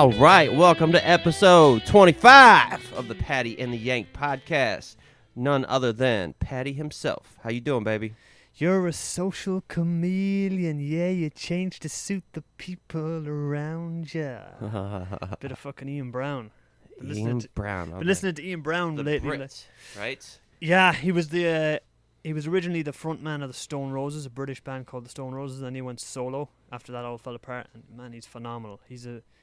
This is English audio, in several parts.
All right, welcome to episode 25 of the Paddy and The Yank podcast. None other than Paddy himself. How you doing, baby? You're a social chameleon, yeah, you change to suit the people around ya. Bit of fucking Ian Brown. Ian Brown. Been listening to Ian Brown the lately. Brit, right? Yeah, he was originally the front man of the Stone Roses, a British band called the Stone Roses, and then he went solo. After that all fell apart, and man, he's phenomenal.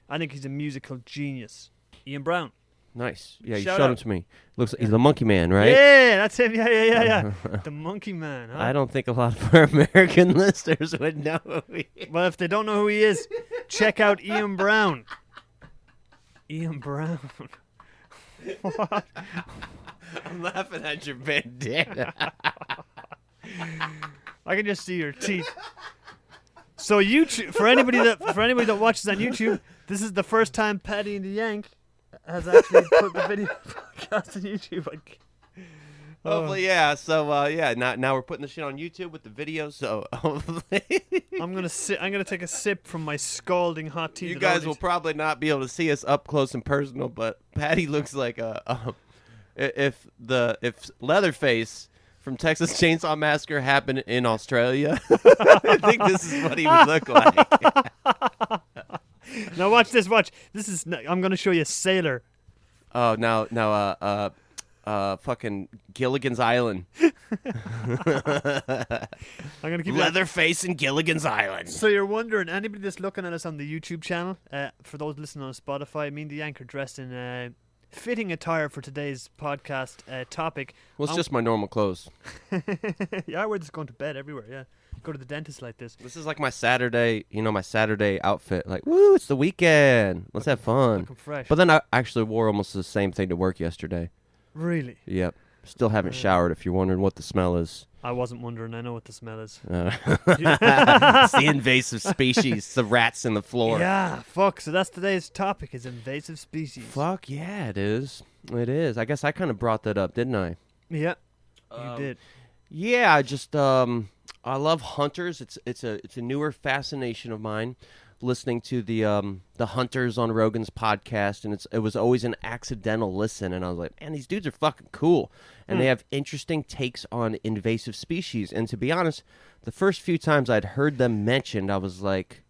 I think he's a musical genius. Ian Brown. Nice. Yeah, you Shout showed out. him to me. Looks like he's the Monkey Man, right? Yeah, that's him. Yeah. The Monkey Man. Huh? I don't think a lot of our American listeners would know who he is. Well, if they don't know who he is, check out Ian Brown. Ian Brown. What? I'm laughing at your bandana. I can just see your teeth. So YouTube, for anybody that watches on YouTube, this is the first time Paddy and The Yank has actually put the video podcast on YouTube. Hopefully, yeah. So, now we're putting the shit on YouTube with the video. So, hopefully, I'm gonna take a sip from my scalding hot tea. You guys will probably not be able to see us up close and personal, but Paddy looks like if Leatherface from Texas Chainsaw Massacre happened in Australia, I think this is what he would look like. Now watch this. Watch. I'm gonna show you Sailor. Oh, now, fucking Gilligan's Island. I'm gonna keep Leatherface and Gilligan's Island. So you're wondering, anybody that's looking at us on the YouTube channel, for those listening on Spotify, me and the Yank are dressed in fitting attire for today's podcast topic. Well, it's just my normal clothes. Yeah, I wear this going to bed everywhere. Yeah, go to the dentist like this. This is like my Saturday outfit. Like, woo, it's the weekend. Let's have fun. Looking fresh. But then I actually wore almost the same thing to work yesterday. Really? Yep. Still haven't showered, if you're wondering what the smell is. I wasn't wondering. I know what the smell is. It's the invasive species, the rats in the floor. Yeah, fuck. So that's today's topic, is invasive species. Fuck yeah, it is. It is. I guess I kind of brought that up, didn't I? Yeah, you did. Yeah, I just I love hunters. It's a newer fascination of mine. Listening to the hunters on Rogan's podcast, and it was always an accidental listen, and I was like, man, these dudes are fucking cool, and they have interesting takes on invasive species. And to be honest, the first few times I'd heard them mentioned, I was like,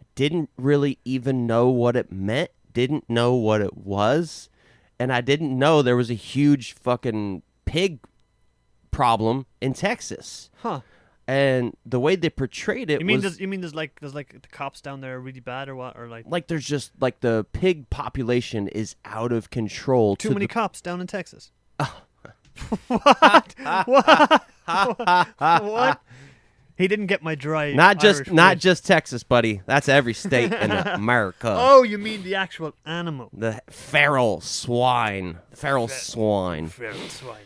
I didn't really even know what it meant, didn't know what it was, and I didn't know there was a huge fucking pig problem in Texas. Huh. And the way they portrayed it was... You mean there's like the cops down there are really bad or what? Or like there's just like the pig population is out of control. Too many cops down in Texas. What? What? He didn't get my dry. Not Irish just Texas, buddy. That's every state in America. Oh, you mean the actual animal? The feral swine. Feral swine. Feral swine.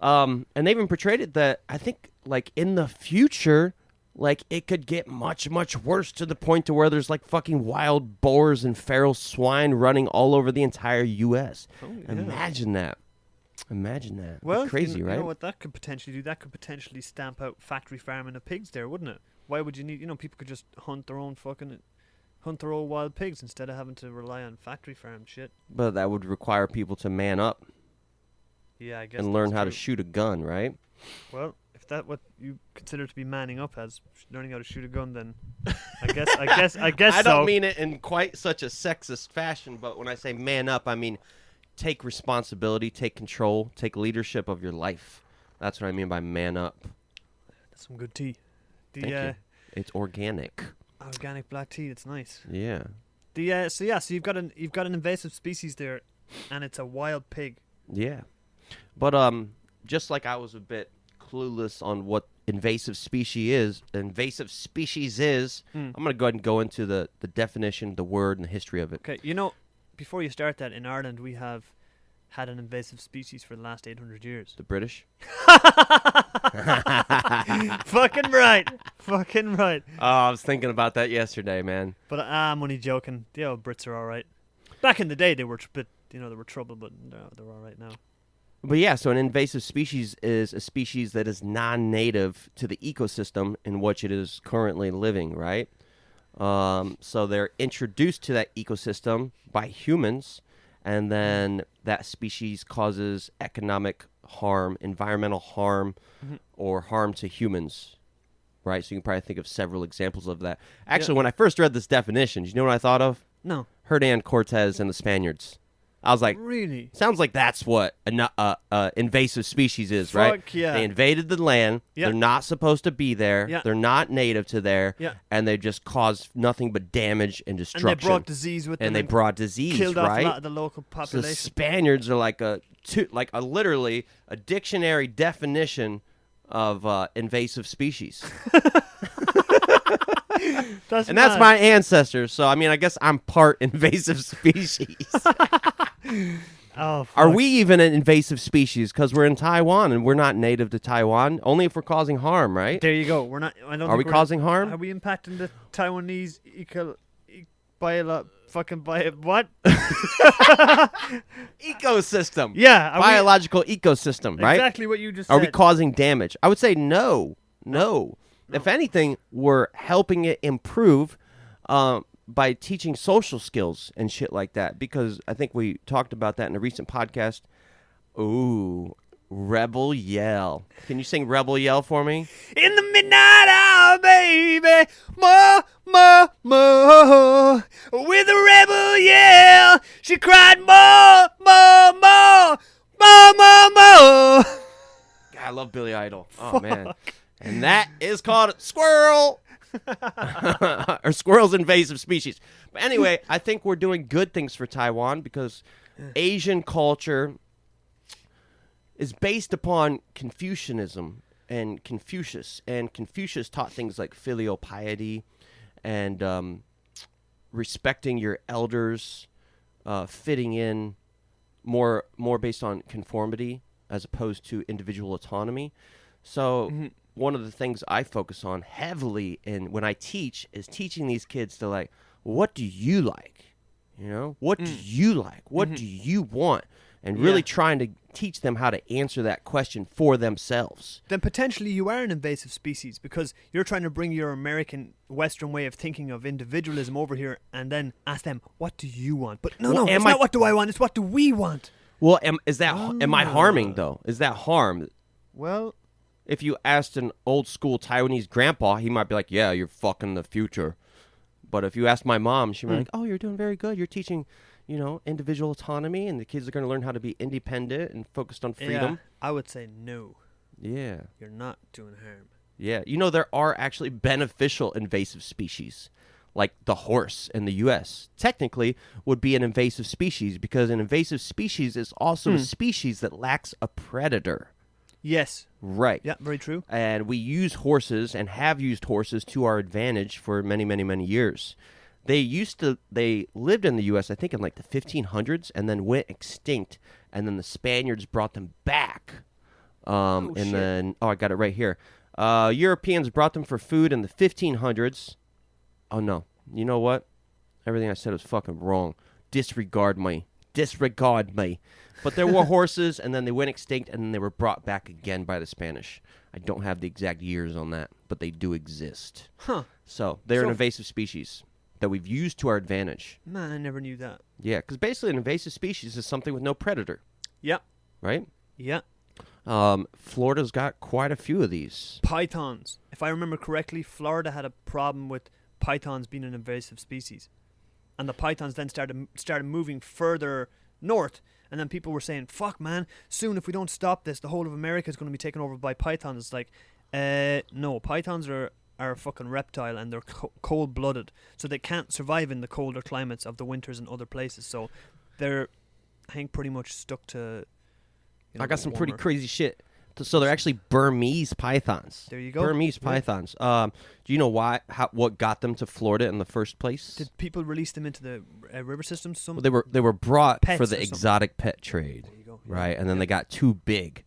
And they even portrayed it that I think like in the future, like it could get much, much worse to the point to where there's like fucking wild boars and feral swine running all over the entire U.S. Oh, yeah. Imagine that. Well, crazy, right? You know what that could potentially do? That could potentially stamp out factory farming of pigs there, wouldn't it? Why would you need, people could just hunt their own wild pigs instead of having to rely on factory farm shit. But that would require people to man up. Yeah, I guess. And learn how to true. shoot a gun, right? Well, if that's what you consider to be manning up as learning how to shoot a gun, then I guess I don't mean it in quite such a sexist fashion, but when I say man up, I mean take responsibility, take control, take leadership of your life. That's what I mean by man up. That's some good tea. Thank you. It's organic. Organic black tea. It's nice. Yeah. So you've got an invasive species there, and it's a wild pig. Yeah. But just like I was a bit clueless on what invasive species is, I'm going to go ahead and go into the definition, the word, and the history of it. Okay, before you start that, in Ireland we have had an invasive species for the last 800 years. The British? Fucking right. Oh, I was thinking about that yesterday, man. But I'm only joking. The old Brits are all right. Back in the day they were they were trouble, but they're all right now. But yeah, so an invasive species is a species that is non-native to the ecosystem in which it is currently living, right? So they're introduced to that ecosystem by humans, and then that species causes economic harm, environmental harm, or harm to humans. Right? So you can probably think of several examples of that. Actually, when I first read this definition, you know what I thought of? No. Hernan Cortez and the Spaniards. I was like, really? Sounds like that's what an invasive species is, right? Fuck yeah. They invaded the land. Yep. They're not supposed to be there. Yep. They're not native to there. Yep. And they just caused nothing but damage and destruction. And they brought disease with them. And they brought disease, killed right? off a lot of the local So population. the Spaniards are like literally a dictionary definition of invasive species. That's my ancestors. So, I mean, I guess I'm part invasive species. Oh, fuck. Are we even an invasive species? Because we're in Taiwan and we're not native to Taiwan. Only if we're causing harm, right? There you go. We're not. I don't. Are we think causing harm? Are we impacting the Taiwanese what? Ecosystem. Yeah. Biological ecosystem, right? Exactly what you just Are said. we causing damage? I would say no. If anything, we're helping it improve by teaching social skills and shit like that. Because I think we talked about that in a recent podcast. Ooh, Rebel Yell. Can you sing Rebel Yell for me? In the midnight hour, baby, more, more, more. With a rebel yell, she cried more, more, more, more, more, more. God, I love Billy Idol. Oh, man. And that is called squirrel. Or squirrel's invasive species. But anyway, I think we're doing good things for Taiwan because Asian culture is based upon Confucianism and Confucius. And Confucius taught things like filial piety and respecting your elders, fitting in more based on conformity as opposed to individual autonomy. So one of the things I focus on heavily when I teach is teaching these kids to like, what do you like? You know, what do you like? What do you want? And really trying to teach them how to answer that question for themselves. Then potentially you are an invasive species because you're trying to bring your American Western way of thinking of individualism over here and then ask them, what do you want? But no, it's not what do I want, it's what do we want? Well, am I harming, though? Is that harm? Well, if you asked an old school Taiwanese grandpa, he might be like, yeah, you're fucking the future. But if you ask my mom, she'd be like, oh, you're doing very good. You're teaching, individual autonomy, and the kids are going to learn how to be independent and focused on freedom. Yeah, I would say no. Yeah. You're not doing harm. Yeah. There are actually beneficial invasive species, like the horse in the U.S. Technically would be an invasive species because an invasive species is also a species that lacks a predator. Yes. Right. Yeah, very true. And we use horses and have used horses to our advantage for many, many, many years. They lived in the U.S., I think, in like the 1500s and then went extinct. And then the Spaniards brought them back. Then, I got it right here. Europeans brought them for food in the 1500s. Oh, no. You know what? Everything I said was fucking wrong. Disregard me. But there were horses, and then they went extinct, and then they were brought back again by the Spanish. I don't have the exact years on that, but they do exist. Huh. So they're an invasive species that we've used to our advantage. Man, I never knew that. Yeah, because basically an invasive species is something with no predator. Yeah. Right? Yeah. Florida's got quite a few of these. Pythons. If I remember correctly, Florida had a problem with pythons being an invasive species. And the pythons then started moving further north. And then people were saying, fuck, man, soon if we don't stop this, the whole of America is going to be taken over by pythons. It's like, no, pythons are a fucking reptile and they're cold-blooded. So they can't survive in the colder climates of the winters in other places. So they're, I think, pretty much stuck to... I got some pretty crazy shit. So they're actually Burmese pythons. There you go. Burmese pythons. Do you know what got them to Florida in the first place? Did people release them into the river systems? Well, they were brought Pets for the or exotic pet trade. There you go. Right, and then they got too big,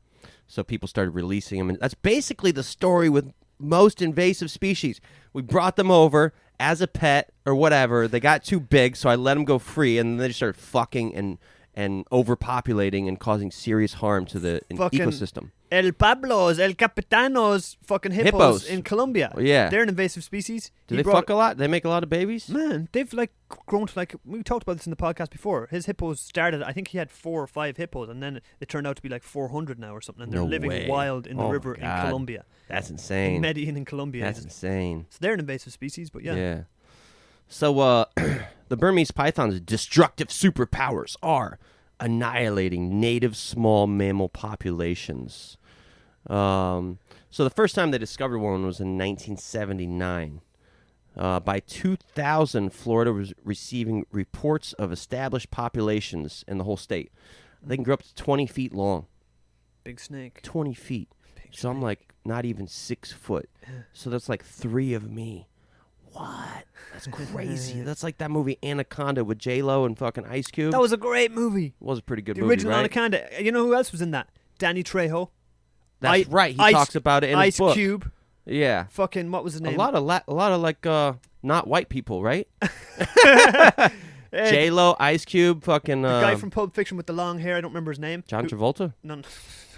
so people started releasing them. And that's basically the story with most invasive species. We brought them over as a pet or whatever. They got too big, so I let them go free, and then they just started fucking and overpopulating and causing serious harm to the ecosystem. El Pablos, El Capitanos, fucking hippos in Colombia. Oh, yeah. They're an invasive species. Do they fuck a lot? They make a lot of babies? Man, they've like grown to like, we talked about this in the podcast before. His hippos started, I think he had 4 or 5 hippos, and then it turned out to be like 400 now or something. And they're living wild in the river in Colombia. That's insane. In Medellin in Colombia. That's insane. So they're an invasive species, but yeah. Yeah. So the Burmese python's destructive superpowers are annihilating native small mammal populations. So the first time they discovered one was in 1979. By 2000, Florida was receiving reports of established populations in the whole state. They can grow up to 20 feet long. Big snake. 20 feet. So I'm like not even 6 foot. So that's like 3 of me. What? That's crazy. That's like that movie Anaconda with J-Lo and fucking Ice Cube. That was a great movie. It was a pretty good the movie, original right? Anaconda. You know who else was in that? Danny Trejo. That's right. He talks about it in his book. Ice Cube. Yeah. Fucking, what was his name? A lot of like not white people, right? J-Lo, Ice Cube, fucking the guy from Pulp Fiction with the long hair. I don't remember his name. John Travolta? No.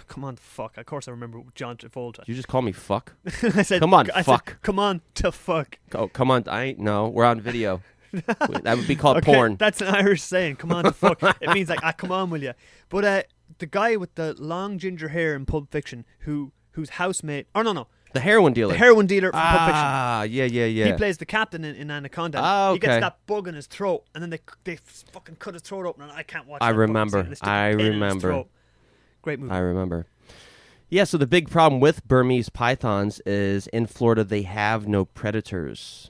Come on, fuck. Of course I remember John Travolta. You just call me fuck? I said, come on, fuck. Said, come on to fuck. Oh, come on. No, we're on video. That would be called porn. That's an Irish saying. Come on to fuck. It means like, come on, will you? But the guy with the long ginger hair in Pulp Fiction, whose housemate... Oh, no. The heroin dealer. The heroin dealer from Pulp Fiction. Ah, yeah. He plays the captain in Anaconda. Oh, okay. He gets that bug in his throat, and then they fucking cut his throat open, and I can't watch I that remember. Great movie. I remember. Yeah, so the big problem with Burmese pythons is in Florida they have no predators.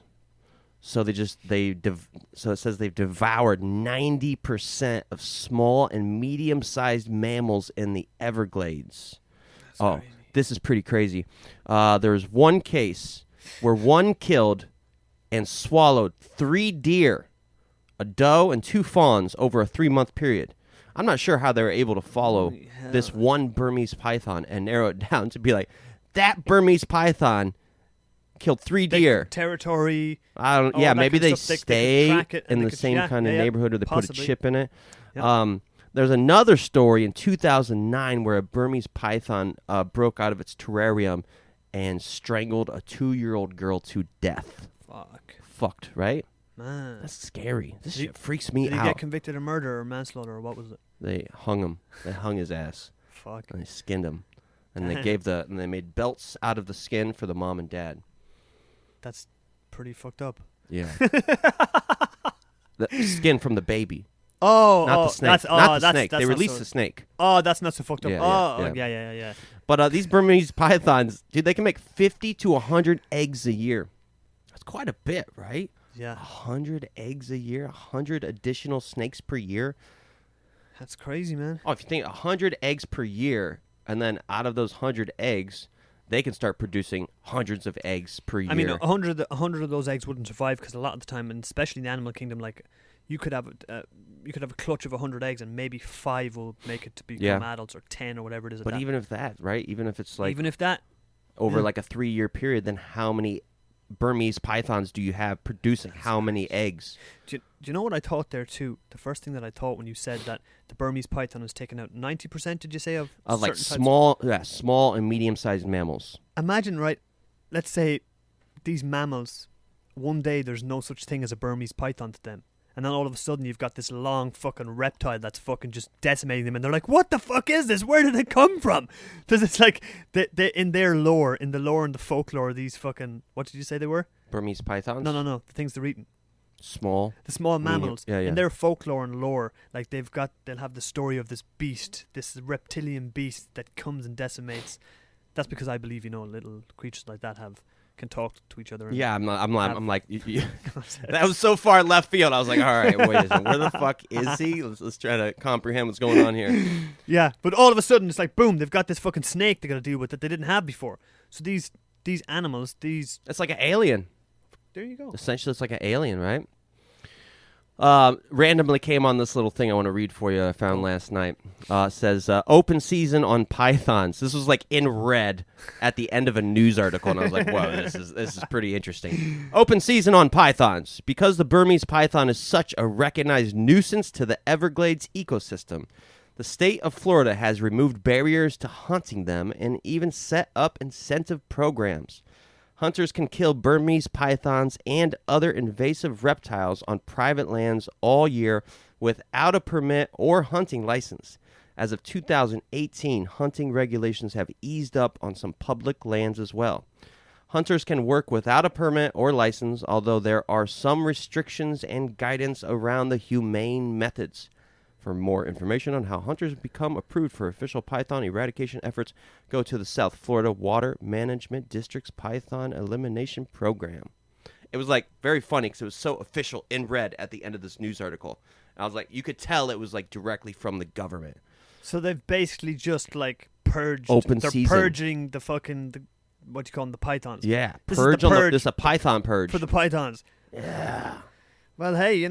So so it says they've devoured 90% of small and medium-sized mammals in the Everglades. That's crazy. This is pretty crazy. There's one case where one killed and swallowed 3 deer, a doe, and 2 fawns over a 3-month period. I'm not sure how they were able to follow this one Burmese python and narrow it down to be like, that Burmese python killed 3 deer. Territory. Maybe they stay in the same kind of neighborhood, or they possibly put a chip in it. Yep. There's another story in 2009 where a Burmese python broke out of its terrarium and strangled a 2-year-old girl to death. Fucked, right? Man. That's scary. This shit freaks me out. Did he get convicted of murder or manslaughter, or what was it? They hung him. They hung his ass. Fuck. And they skinned him. And they made belts out of the skin for the mom and dad. That's pretty fucked up. Yeah. The skin from the baby. Oh, not the snake. Not the snake. They released the snake. Oh, that's not so fucked up. Yeah. Yeah. But these Burmese pythons, dude, they can make 50 to 100 eggs a year. That's quite a bit, right? Yeah. 100 eggs a year, 100 additional snakes per year. That's crazy, man. Oh, if you think 100 eggs per year, and then out of those 100 eggs, they can start producing hundreds of eggs per year. I mean, 100 of those eggs wouldn't survive, because a lot of the time, and especially in the animal kingdom, like you could have a clutch of 100 eggs, and maybe 5 will make it to become adults, or 10 or whatever it is. But even if that, right? Even if it's like over like a 3-year period, then how many Burmese pythons do you have producing how many eggs? Do you know what I thought there too? The first thing that I thought when you said that the Burmese python has taken out 90%, did you say, of like small and medium-sized mammals? Imagine, right? Let's say these mammals, one day there's no such thing as a Burmese python to them. And then all of a sudden you've got this long fucking reptile that's fucking just decimating them, and they're like, what the fuck is this? Where did it come from? Because it's like, they in their lore, in the lore and the folklore, these fucking, what did you say they were? Burmese pythons? No, the things they're eating. The small mammals. Yeah. In their folklore and lore, like they'll have the story of this beast, this reptilian beast that comes and decimates. That's because I believe, little creatures like that can talk to each other. Yeah, I'm like, that was so far left field. I was like, all right, wait a second, where the fuck is he? Let's try to comprehend what's going on here. Yeah, but all of a sudden it's like, boom, they've got this fucking snake they got to deal with that they didn't have before. So these animals, it's like an alien. There you go. Essentially, it's like an alien, right? Randomly came on this little thing I want to read for you I found last night. It says, open season on pythons. This was like in red at the end of a news article, and I was like, whoa, this is pretty interesting. Open season on pythons. Because the Burmese python is such a recognized nuisance to the Everglades ecosystem, The state of Florida has removed barriers to hunting them and even set up incentive programs. Hunters can kill Burmese pythons and other invasive reptiles on private lands all year without a permit or hunting license. As of 2018, hunting regulations have eased up on some public lands as well. Hunters can work without a permit or license, although there are some restrictions and guidance around the humane methods. For more information on how hunters become approved for official python eradication efforts, go to the South Florida Water Management District's Python Elimination Program. It was like very funny because it was so official in red at the end of this news article. And I was like, you could tell it was like directly from the government. So they've basically just like purged. They're season. purging the fucking what you call them, the pythons. Yeah, this purge is the on this is a python purge for the pythons. Yeah. Well, hey,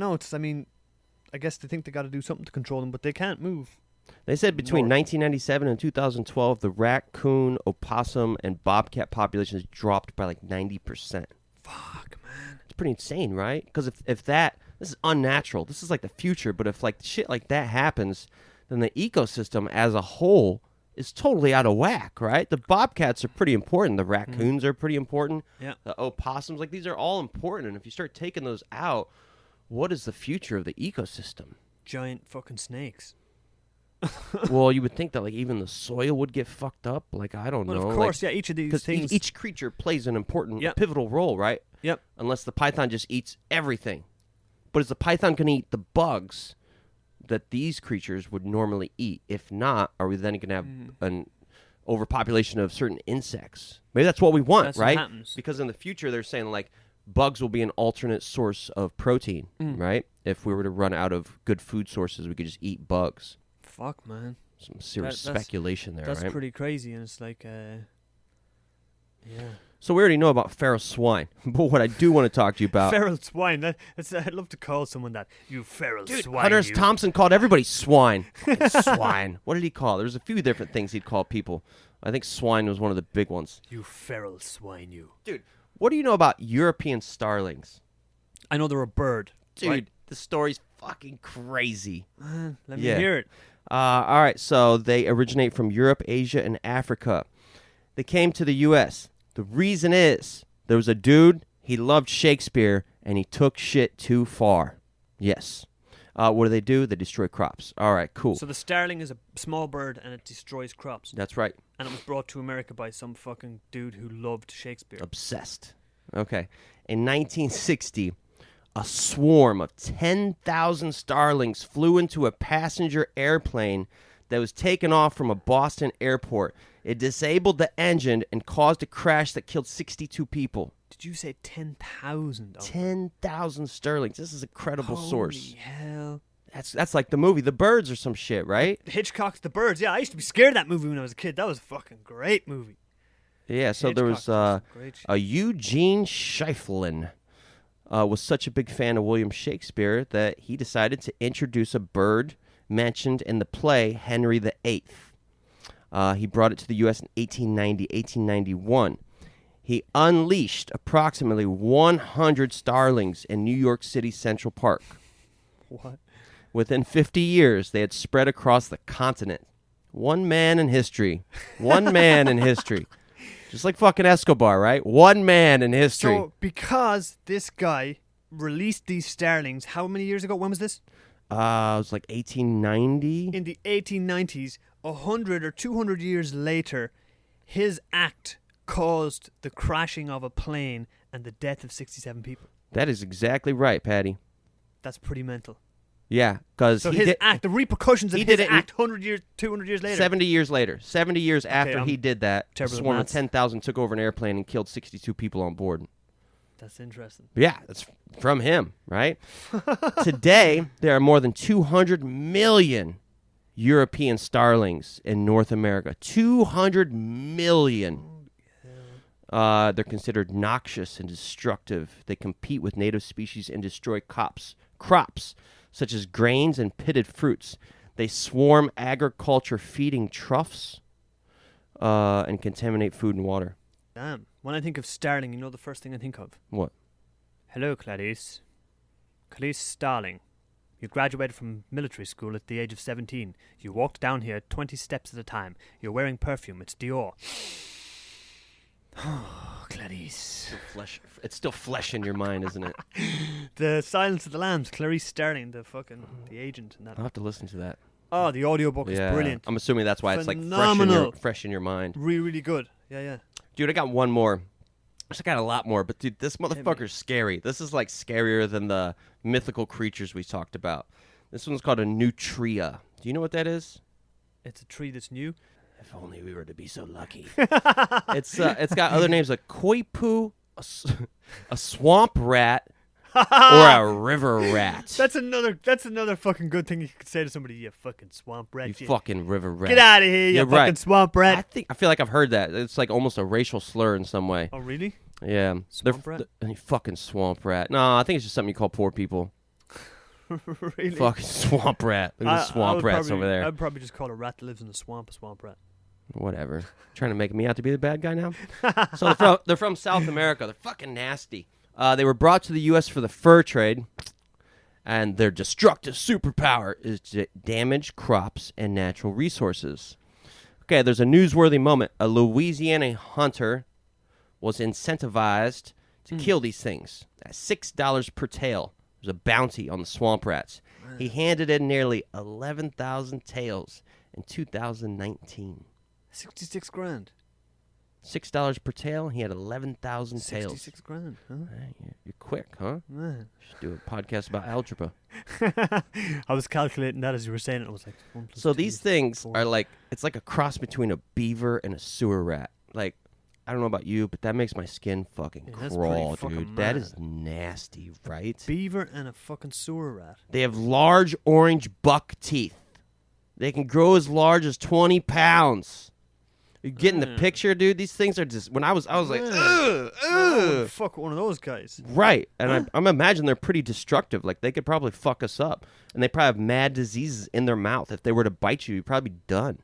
I guess they think they got to do something to control them, but they can't move. They said between North. 1997 and 2012, the raccoon, opossum, and bobcat populations dropped by like 90%. Fuck, man. It's pretty insane, right? Because if this is unnatural. This is like the future. But if like shit like that happens, then the ecosystem as a whole is totally out of whack, right? The bobcats are pretty important. The raccoons are pretty important. Yeah. The opossums, like these are all important. And if you start taking those out, what is the future of the ecosystem? Giant fucking snakes. Well, you would think that like even the soil would get fucked up. Like I don't know. Of course, yeah. Each of these things. Each creature plays an important, pivotal role, right? Yep. Unless the python just eats everything. But is the python going to eat the bugs that these creatures would normally eat? If not, are we then going to have an overpopulation of certain insects? Maybe that's what we want, That's right? what happens. Because in the future, they're saying like bugs will be an alternate source of protein, right? If we were to run out of good food sources, we could just eat bugs. Fuck, man. Some serious speculation there, That's right? pretty crazy, and it's like, yeah. So we already know about feral swine, but what I do want to talk to you about... Feral swine. I'd love to call someone that. You feral swine. Hunter you. Thompson called everybody swine. Swine. What did he call? There's a few different things he'd call people. I think swine was one of the big ones. You feral swine, you. Dude, what do you know about European starlings? I know they're a bird. Dude, right? the story's fucking crazy. Let me hear it. All right, so they originate from Europe, Asia, and Africa. They came to the U.S. The reason is there was a dude, he loved Shakespeare, and he took shit too far. Yes. What do? They destroy crops. All right, cool. So the starling is a small bird, and it destroys crops. That's right. And it was brought to America by some fucking dude who loved Shakespeare. Obsessed. Okay. In 1960, a swarm of 10,000 starlings flew into a passenger airplane that was taken off from a Boston airport. It disabled the engine and caused a crash that killed 62 people. Did you say 10,000? 10,000 starlings. This is a credible source. Holy hell. That's like the movie The Birds or some shit, right? Hitchcock's The Birds. Yeah, I used to be scared of that movie when I was a kid. That was a fucking great movie. Yeah, so there was a Eugene Schieffelin was such a big fan of William Shakespeare that he decided to introduce a bird mentioned in the play Henry VIII. He brought it to the U.S. in 1891. He unleashed approximately 100 starlings in New York City Central Park. What? Within 50 years, they had spread across the continent. One man in history. One man in history. Just like fucking Escobar, right? One man in history. So, because this guy released these starlings, how many years ago? When was this? It was like 1890. In the 1890s, 100 or 200 years later, his act caused the crashing of a plane and the death of 67 people. That is exactly right, Paddy. That's pretty mental. Yeah, because so his act, the repercussions of his act, 100 years, 200 years later. 70 years later. 70 years after he did that, a swarm of 10,000 took over an airplane and killed 62 people on board. That's interesting. Yeah, that's from him, right? Today, there are more than 200 million European starlings in North America. 200 million. They're considered noxious and destructive. They compete with native species and destroy crops, such as grains and pitted fruits. They swarm agriculture feeding troughs and contaminate food and water. Damn. When I think of starling, you know the first thing I think of? What? Hello, Clarice. Clarice Starling. You graduated from military school at the age of 17. You walked down here 20 steps at a time. You're wearing perfume. It's Dior. Oh, Clarice. It's still flesh in your mind, isn't it? The Silence of the Lambs. Clarice Starling, the agent in that. I'll have to listen to that. Oh, the audiobook is brilliant. I'm assuming that's why Phenomenal. it's like fresh in your mind. Really, really good. Yeah. Dude, I got one more. I got a lot more, but dude, this motherfucker's scary. This is like scarier than the mythical creatures we talked about. This one's called a nutria. Do you know what that is? It's a tree that's new. If only we were to be so lucky. It's got other names like koipu, a swamp rat, or a river rat. That's another fucking good thing you could say to somebody. You fucking swamp rat. You fucking river rat. Get out of here, you fucking swamp rat. I feel like I've heard that. It's like almost a racial slur in some way. Oh, really? Yeah. Swamp rat? You fucking swamp rat. No, I think it's just something you call poor people. Really? Fucking swamp rat. Look at the swamp rats over there. I'd probably just call a rat that lives in the swamp a swamp rat. Whatever. Trying to make me out to be the bad guy now? So they're from South America. They're fucking nasty. They were brought to the U.S. for the fur trade, and their destructive superpower is to damage crops and natural resources. Okay, there's a newsworthy moment. A Louisiana hunter was incentivized to kill these things at $6 per tail. There's a bounty on the swamp rats. He handed in nearly 11,000 tails in 2019. 66 grand. $6 per tail. He had 11,000 tails. 66 grand, huh? You're quick, huh? Man. Should do a podcast about algebra. I was calculating that as you were saying it. I was like, 1 plus So 2 these is things 4. are like, it's like a cross between a beaver and a sewer rat. Like, I don't know about you, but that makes my skin fucking crawl, dude. That is nasty, right? Beaver and a fucking sewer rat. They have large orange buck teeth. They can grow as large as 20 pounds. You getting the picture, dude? These things are just. When I was like, ugh. Fuck one of those guys. Right, and I'm imagining they're pretty destructive. Like they could probably fuck us up, and they probably have mad diseases in their mouth. If they were to bite you, you'd probably be done.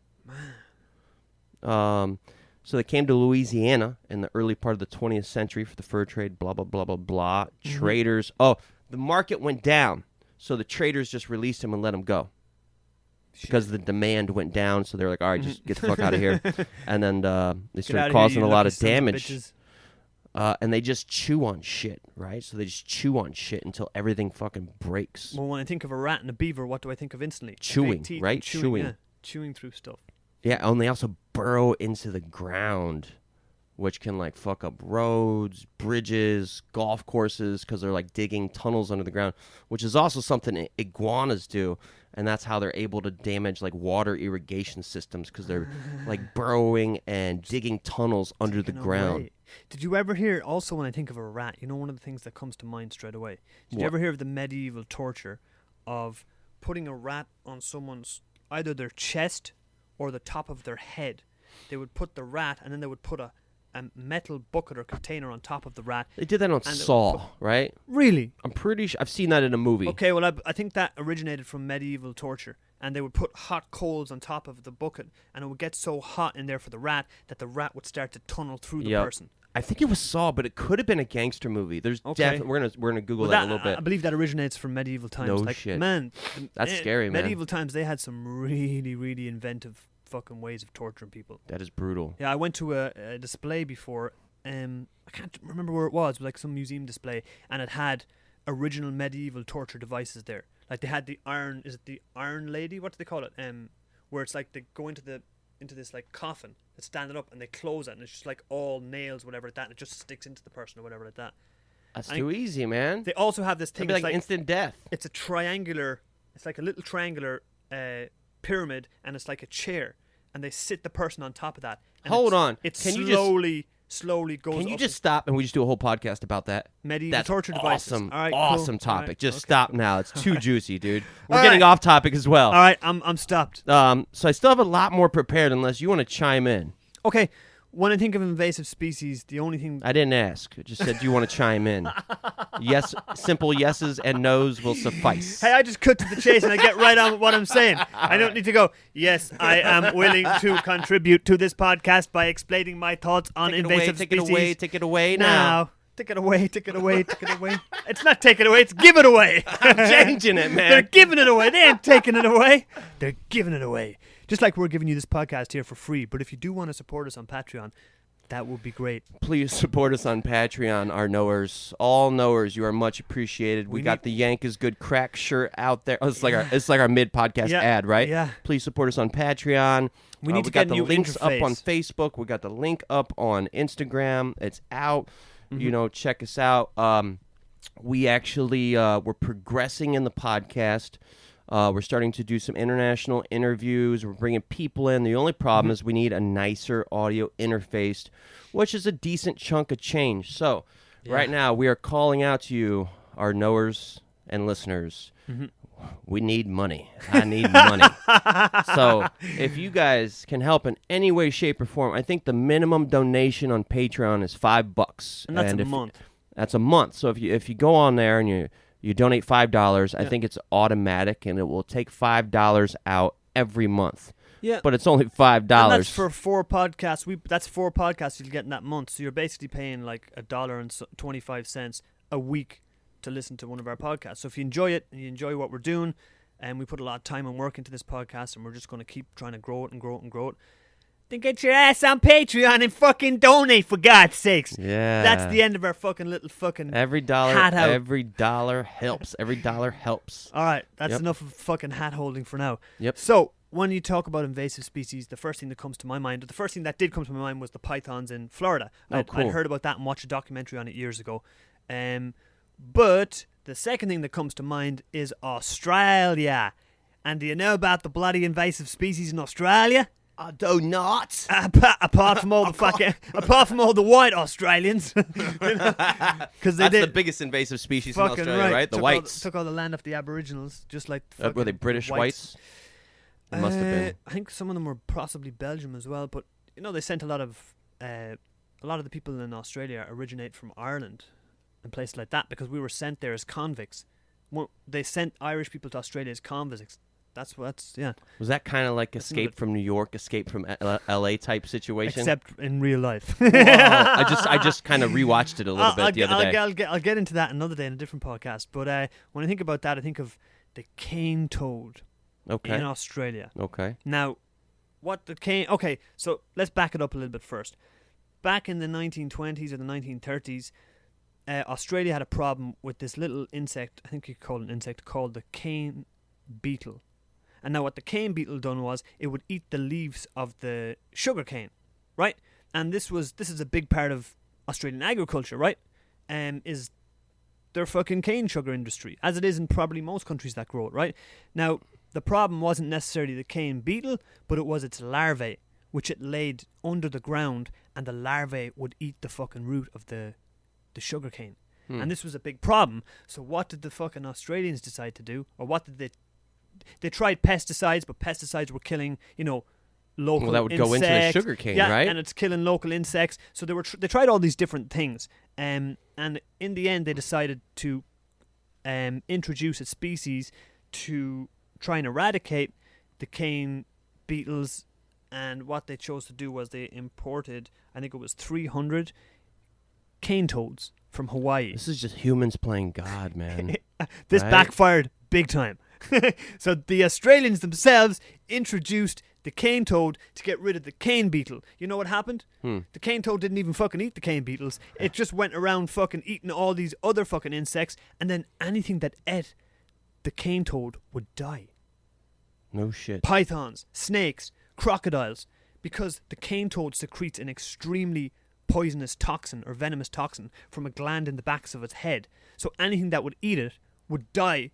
So they came to Louisiana in the early part of the 20th century for the fur trade. Blah blah blah blah blah. Traders. Oh, the market went down, so the traders just released him and let him go. Because the demand went down, so they're like, all right, just get the fuck out of here. And then they started causing a lot of damage. And they just chew on shit, right? So they just chew on shit until everything fucking breaks. Well, when I think of a rat and a beaver, what do I think of instantly? Chewing, right? Chewing. Yeah, chewing through stuff. Yeah, and they also burrow into the ground, which can like fuck up roads, bridges, golf courses, because they're like digging tunnels under the ground, which is also something iguanas do. And that's how they're able to damage like water irrigation systems, because they're like burrowing and digging tunnels under the ground. Did you ever hear, also when I think of a rat, you know one of the things that comes to mind straight away? Did you ever hear of the medieval torture of putting a rat on someone's, either their chest or the top of their head? They would put the rat and then they would put a metal bucket or container on top of the rat. They did that on Saw, right? Really? I'm pretty sure. I've seen that in a movie. Okay, well, I think that originated from medieval torture. And they would put hot coals on top of the bucket, and it would get so hot in there for the rat that the rat would start to tunnel through the person. I think it was Saw, but it could have been a gangster movie. There's definitely we're gonna Google that a little bit. I believe that originates from medieval times. No shit. Man, that's scary, man. Medieval times, they had some really, really inventive fucking ways of torturing people. That is brutal. Yeah, I went to a display before. I can't remember where it was, like some museum display, and it had original medieval torture devices there. Like they had the iron, is it the Iron Lady? What do they call it? Where it's like they go into this like coffin, they stand it up and they close it, and it's just like all nails, whatever like that, and it just sticks into the person or whatever like that. That's too easy, man. They also have this thing. It'd be like instant death. It's a triangular. It's like a little triangular pyramid, and it's like a chair, and they sit the person on top of that. And Hold on. It slowly goes. Can you just stop and we just do a whole podcast about that? Medieval torture devices. Awesome, all right, awesome cool. topic. Right, just okay. stop now. It's too juicy, dude. We're getting off topic as well. All right, I'm stopped. So I still have a lot more prepared, unless you want to chime in. Okay. When I think of invasive species, the only thing... I didn't ask. I just said, do you want to chime in? Yes, simple yeses and nos will suffice. Hey, I just cut to the chase and I get right on with what I'm saying. I don't need to go, yes, I am willing to contribute to this podcast by explaining my thoughts on invasive species. Take it away now. Take it away, take it away, take it away. It's not take it away, it's give it away. I'm changing it, man. They're giving it away. They ain't taking it away. They're giving it away. Just like we're giving you this podcast here for free. But if you do want to support us on Patreon, that would be great. Please support us on Patreon, our knowers. All knowers, you are much appreciated. We got the Yank is Good crack shirt out there. Oh, it's like our mid-podcast ad, right? Yeah. Please support us on Patreon. We need to got get the a new links interface. up on Facebook. We got the link up on Instagram. It's out. Check us out. We actually we're progressing in the podcast. We're starting to do some international interviews. We're bringing people in. The only problem is we need a nicer audio interface, which is a decent chunk of change. So right now we are calling out to you, our knowers and listeners. We need money. I need money. So if you guys can help in any way, shape, or form, I think the minimum donation on Patreon is $5. And that's a month. That's a month. So if you go on there and you donate $5, I think it's automatic, and it will take $5 out every month. Yeah. But it's only $5. And that's for 4 podcasts. That's 4 podcasts you'll get in that month. So you're basically paying like $1.25 a week to listen to one of our podcasts. So if you enjoy it and you enjoy what we're doing, and we put a lot of time and work into this podcast, and we're just going to keep trying to grow it and grow it and grow it, then get your ass on Patreon and fucking donate, for God's sakes. Yeah. That's the end of our fucking little fucking every dollar hat out. Every dollar helps. Every dollar helps. All right, that's enough of fucking hat holding for now. Yep. So when you talk about invasive species, the first thing that comes to my mind, the first thing that did come to my mind was the pythons in Florida. I'd heard about that and watched a documentary on it years ago. But the second thing that comes to mind is Australia. And do you know about the bloody invasive species in Australia? I do not. Apart from all the white Australians, because that's the biggest invasive species in Australia, right? The whites took all the land off the Aboriginals, just like were they British whites? They must have been. I think some of them were possibly Belgium as well, but they sent a lot of the people in Australia originate from Ireland and places like that, because we were sent there as convicts. They sent Irish people to Australia as convicts. Yeah. Was that kind of like Escape from New York, Escape from L.A. type situation? Except in real life. I just kind of rewatched it a little bit the other day. I'll get into that another day in a different podcast. But when I think about that, I think of the cane toad in Australia. Okay. Now, what the cane... Okay, so let's back it up a little bit first. Back in the 1920s or the 1930s, Australia had a problem with this little insect, I think you could call it an insect, called the cane beetle. And now what the cane beetle done was it would eat the leaves of the sugar cane, right? And this is a big part of Australian agriculture, right? Is their fucking cane sugar industry, as it is in probably most countries that grow it, right? Now, the problem wasn't necessarily the cane beetle, but it was its larvae, which it laid under the ground, and the larvae would eat the fucking root of the sugar cane. And this was a big problem. So what did the fucking Australians decide to do? Or what did they tried pesticides, but pesticides were killing, local insects. Well, that would go into the sugar cane, right? And it's killing local insects. So they tried all these different things. And in the end, they decided to introduce a species to try and eradicate the cane beetles. And what they chose to do was they imported, I think it was 300 cane toads from Hawaii. This is just humans playing God, man. This backfired big time. So the Australians themselves introduced the cane toad to get rid of the cane beetle. You know what happened? The cane toad didn't even fucking eat the cane beetles. It just went around fucking eating all these other fucking insects, and then anything that ate the cane toad would die. No shit. Pythons, snakes, crocodiles, because the cane toad secretes an extremely poisonous toxin or venomous toxin from a gland in the backs of its head. So anything that would eat it would die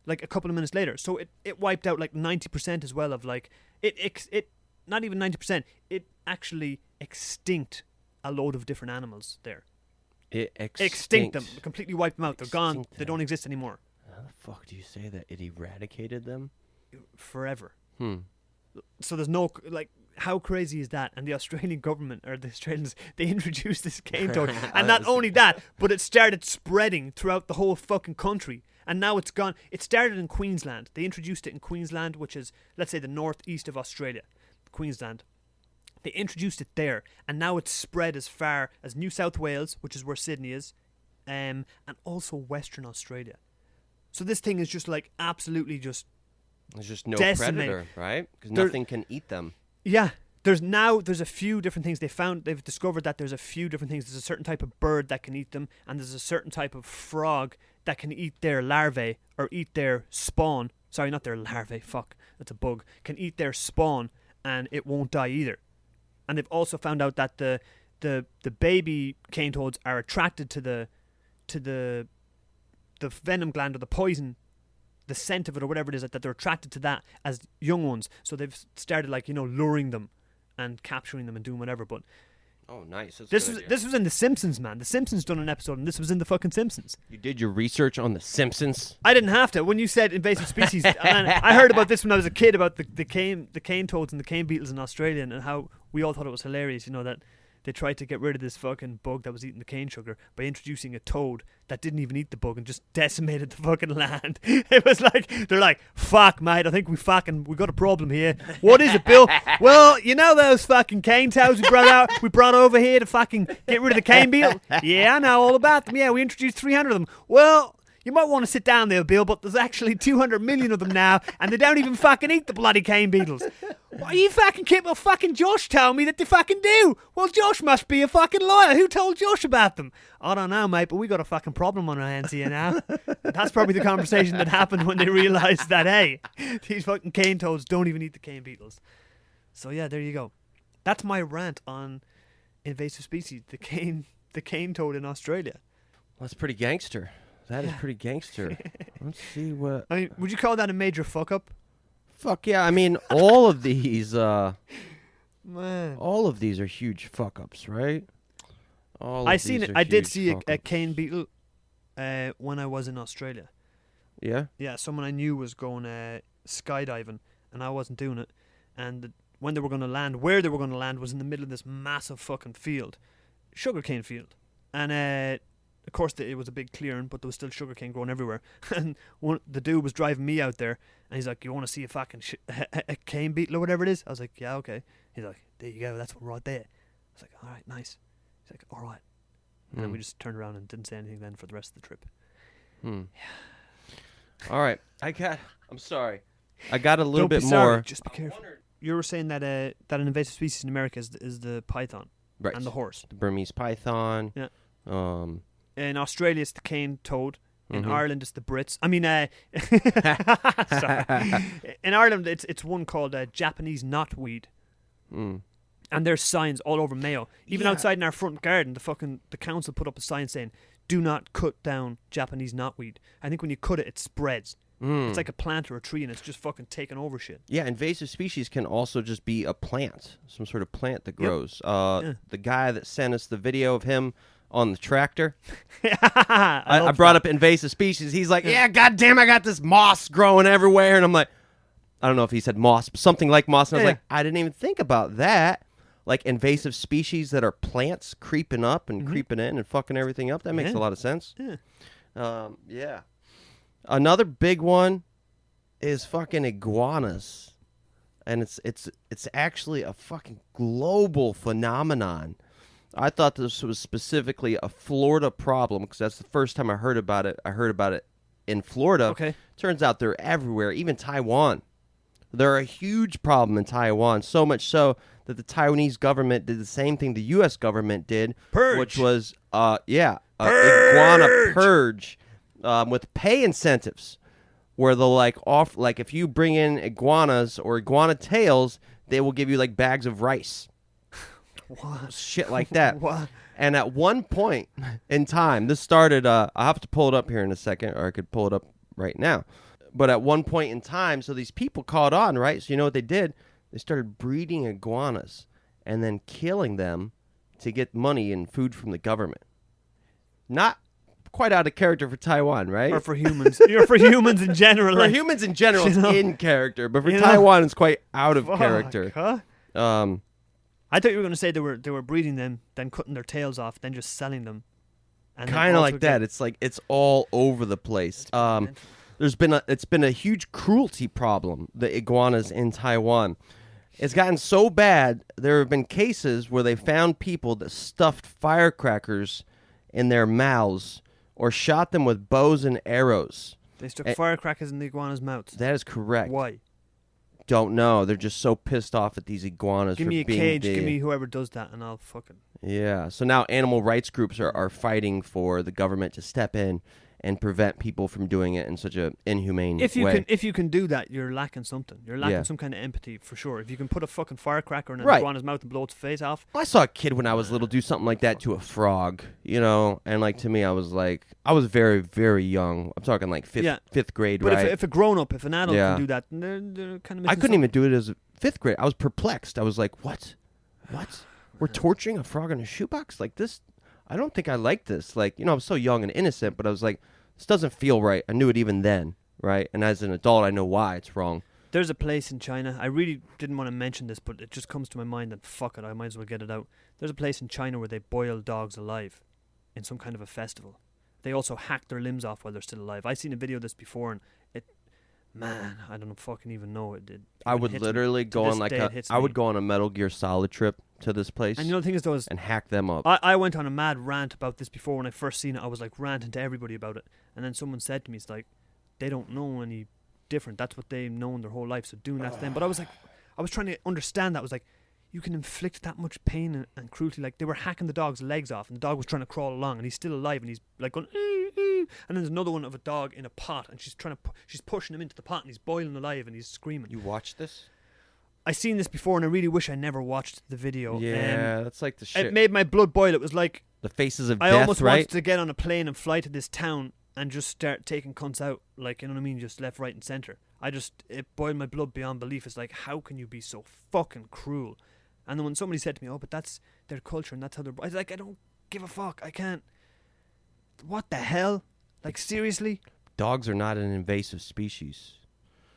like a couple of minutes later. So it wiped out like 90% as well of like it not even 90%, it actually extinct a load of different animals there. It extinct them, completely wiped them out. They're gone. They don't exist anymore. How the fuck do you say that? It eradicated them? Forever. So there's no, like, how crazy is that? And the Australian government, or the Australians, they introduced this cane toad. And not only that, but it started spreading throughout the whole fucking country. And now it's gone. It started in Queensland. They introduced it in Queensland, which is, let's say, the northeast of Australia. Queensland. They introduced it there, and now it's spread as far as New South Wales, which is where Sydney is, and also Western Australia. So this thing is just like absolutely just There's just no decimated. predator, right? Because nothing can eat them. Yeah. There's a few different things they've discovered that there's a few different things. There's a certain type of bird that can eat them, and there's a certain type of frog that can eat their larvae or eat their spawn. Sorry, not their larvae. Fuck, that's a bug. Can eat their spawn, and it won't die either. And they've also found out that the baby cane toads are attracted to the venom gland or the poison, the scent of it or whatever it is, that they're attracted to that as young ones. So they've started luring them and capturing them and doing whatever. But oh, nice. this was in The Simpsons, man. The Simpsons done an episode, and this was in the fucking Simpsons. You did your research on The Simpsons? I didn't have to. When you said invasive species, and I heard about this when I was a kid, about the cane toads and the cane beetles in Australia, and how we all thought it was hilarious, that they tried to get rid of this fucking bug that was eating the cane sugar by introducing a toad that didn't even eat the bug and just decimated the fucking land. It was like, they're like, fuck, mate, I think we got a problem here. What is it, Bill? Well, those fucking cane toads we brought over here to fucking get rid of the cane beetle? Yeah, I know all about them. Yeah, we introduced 300 of them. Well, you might want to sit down there, Bill, but there's actually 200 million of them now, and they don't even fucking eat the bloody cane beetles. Well, you fucking keep fucking Josh told me that they fucking do. Well, Josh must be a fucking liar. Who told Josh about them? I don't know, mate, but we got a fucking problem on our hands here now. That's probably the conversation that happened when they realised that, hey, these fucking cane toads don't even eat the cane beetles. So yeah, there you go. That's my rant on invasive species, the cane toad in Australia. Well, that's pretty gangster. That is pretty gangster. Let's see what... I mean, would you call that a major fuck-up? Fuck yeah. I mean, all of these... Man. All of these are huge fuck-ups, right? I did see a cane beetle when I was in Australia. Yeah? Yeah, someone I knew was going skydiving, and I wasn't doing it. And when they were going to land, where they were going to land was in the middle of this massive fucking field. Sugarcane field. And... of course, it was a big clearing, but there was still sugarcane growing everywhere. And the dude was driving me out there, and he's like, "You want to see a fucking a cane beetle or whatever it is?" I was like, "Yeah, okay." He's like, "There you go, that's one right there." I was like, "All right, nice." He's like, "All right." And then we just turned around and didn't say anything then for the rest of the trip. Yeah. All right, I'm sorry. I got a little bit sorry, more. just be careful. You were saying that that an invasive species in America is the python, right? And the horse. The Burmese python. Yeah. In Australia, it's the cane toad. In Ireland, it's the Brits. I mean, sorry. In Ireland, it's one called Japanese knotweed. Mm. And there's signs all over Mayo. Even outside in our front garden, the council put up a sign saying, "Do not cut down Japanese knotweed." I think when you cut it, it spreads. It's like a plant or a tree, and it's just fucking taking over shit. Yeah, invasive species can also just be a plant, some sort of plant that grows. The guy that sent us the video of him on the tractor, I brought up invasive species. He's like, "Yeah, goddamn, I got this moss growing everywhere," and I'm like, I don't know if he said moss, but something like moss. And I was like, I didn't even think about that. Like invasive species that are plants creeping up and creeping in and fucking everything up. That makes a lot of sense. Yeah. Another big one is fucking iguanas, and it's actually a fucking global phenomenon. I thought this was specifically a Florida problem because that's the first time I heard about it. I heard about it in Florida. Okay. Turns out they're everywhere, even Taiwan. They're a huge problem in Taiwan, so much so that the Taiwanese government did the same thing the U.S. government did, which was iguana purge with pay incentives, where they'll if you bring in iguanas or iguana tails, they will give you like bags of rice. What? Shit like that. What? And at one point in time, this started, I'll have to pull it up here in a second, or I could pull it up right now. But at one point in time, so these people caught on, right? So you know what they did? They started breeding iguanas and then killing them to get money and food from the government. Not quite out of character for Taiwan, right? Or for humans. Or for humans in general. For humans in general, it's in character. But for Taiwan, it's quite out of character. Huh? I thought you were going to say they were breeding them, then cutting their tails off, then just selling them. Kind of like that. It's like it's all over the place. It's been a huge cruelty problem, the iguanas in Taiwan, It's gotten so bad, there have been cases where they found people that stuffed firecrackers in their mouths or shot them with bows and arrows. They stuck firecrackers in the iguanas' mouths. That is correct. Why? Don't know. They're just so pissed off at these iguanas. Give me a being cage. big. Give me whoever does that, and I'll fucking... Yeah. So now animal rights groups are fighting for the government to step in and prevent people from doing it in such a inhumane way. If you can do that, you're lacking something. You're lacking some kind of empathy for sure. If you can put a fucking firecracker in an iguana's mouth and blow its face off. I saw a kid when I was little do something like that to a frog, and like to me, I was very, very young. I'm talking like fifth grade, but right? But if a grown up, if an adult can do that, they're kind of. I couldn't even do it as a fifth grade. I was perplexed. I was like, "What? We're torturing a frog in a shoebox like this? I don't think I like this." Like, I was so young and innocent, but I was like, this doesn't feel right. I knew it even then, right? And as an adult, I know why it's wrong. There's a place in China. I really didn't want to mention this, but it just comes to my mind, and fuck it, I might as well get it out. There's a place in China where they boil dogs alive in some kind of a festival. They also hack their limbs off while they're still alive. I've seen a video of this before, and I don't fucking even know it did. I would literally go on I would go on a Metal Gear Solid trip to this place. And the thing is, though, and hack them up. I went on a mad rant about this before when I first seen it. I was like ranting to everybody about it, and then someone said to me, "It's like they don't know any different. That's what they've known their whole life. So doing that to them." But I was trying to understand that. I was like, you can inflict that much pain and cruelty. Like, they were hacking the dog's legs off, and the dog was trying to crawl along, and he's still alive, and he's like going, and then there's another one of a dog in a pot, and she's pushing him into the pot, and he's boiling alive, and he's screaming. You watched this? I seen this before, and I really wish I never watched the video. Yeah, that's like the shit. It made my blood boil. It was like the faces of death, I almost right? wanted to get on a plane and fly to this town and just start taking cunts out, like, you know what I mean, just left, right, and center. It boiled my blood beyond belief. It's like, how can you be so fucking cruel? And then when somebody said to me, "Oh, but that's their culture and that's how they're," I was like, I don't give a fuck. I can't. What the hell? Like, seriously? Dogs are not an invasive species.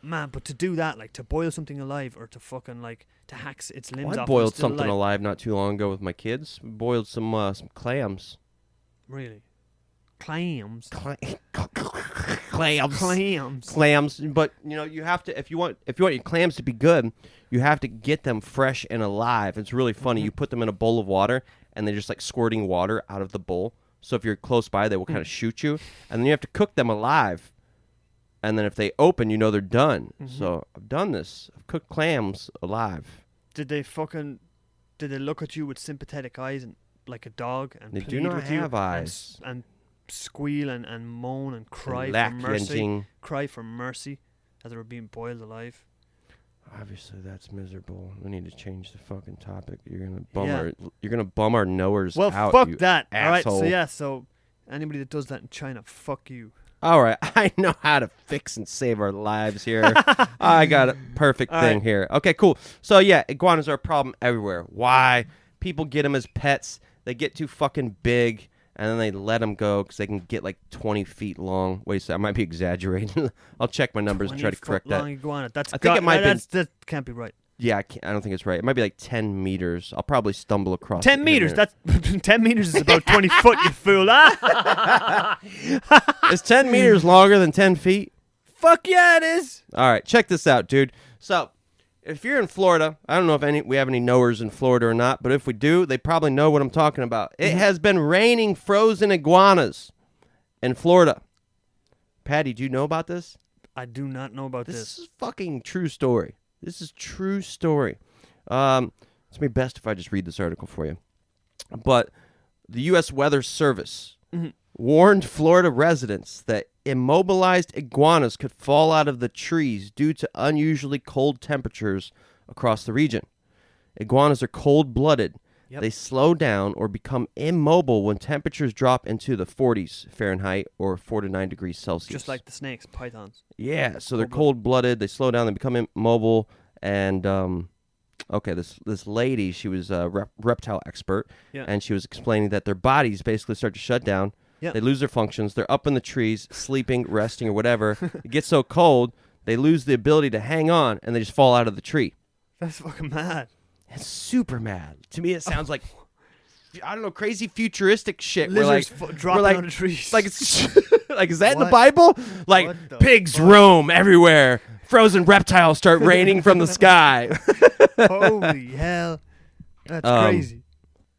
Man, but to do that, like, to boil something alive or to fucking, like, to hack its limbs off. I boiled something alive not too long ago with my kids. We boiled some clams. Really? Clams? Clams. But, you have to, if you want your clams to be good, you have to get them fresh and alive. It's really funny. You put them in a bowl of water, and they're just, like, squirting water out of the bowl. So if you're close by, they will kind of shoot you. And then you have to cook them alive. And then if they open, they're done. Mm-hmm. So I've done this. I've cooked clams alive. Did they look at you with sympathetic eyes and like a dog and they plead do not with have you eyes and squeal and moan and cry for mercy? Cry for mercy as they were being boiled alive. Obviously, that's miserable. We need to change the fucking topic. You're gonna bum our knowers out. Well, fuck that. Asshole. All right. So anybody that does that in China, fuck you. All right, I know how to fix and save our lives here. I got a perfect thing here. Okay, cool. So yeah, iguanas are a problem everywhere. Why? People get them as pets. They get too fucking big, and then they let them go because they can get like 20 feet long. Wait a second, I might be exaggerating. I'll check my numbers and try to correct that. Iguana. That can't be right. Yeah, I don't think it's right. It might be like 10 meters. I'll probably stumble across 10 meters? That's 10 meters is about 20 foot, you fool. Is 10 meters longer than 10 feet? Fuck yeah, it is. All right, check this out, dude. So, if you're in Florida, I don't know if we have any knowers in Florida or not, but if we do, they probably know what I'm talking about. It has been raining frozen iguanas in Florida. Patty, do you know about this? I do not know about this. This is fucking true story. This is true story. It's going to be best if I just read this article for you. But the U.S. Weather Service warned Florida residents that immobilized iguanas could fall out of the trees due to unusually cold temperatures across the region. Iguanas are cold-blooded. Yep. They slow down or become immobile when temperatures drop into the 40s Fahrenheit or 4 to 9 degrees Celsius. Just like the snakes, pythons. Yeah, so they're cold-blooded. They slow down. They become immobile. And, this lady, she was a reptile expert, and she was explaining that their bodies basically start to shut down. Yep. They lose their functions. They're up in the trees, sleeping, resting, or whatever. It gets so cold, they lose the ability to hang on, and they just fall out of the tree. That's fucking mad. It's super mad. To me, it sounds like, I don't know, crazy futuristic shit. Lizards dropping out of trees. Like, it's, like, is that in the Bible? Like, pigs roam everywhere. Frozen reptiles start raining from the sky. Holy hell. That's crazy.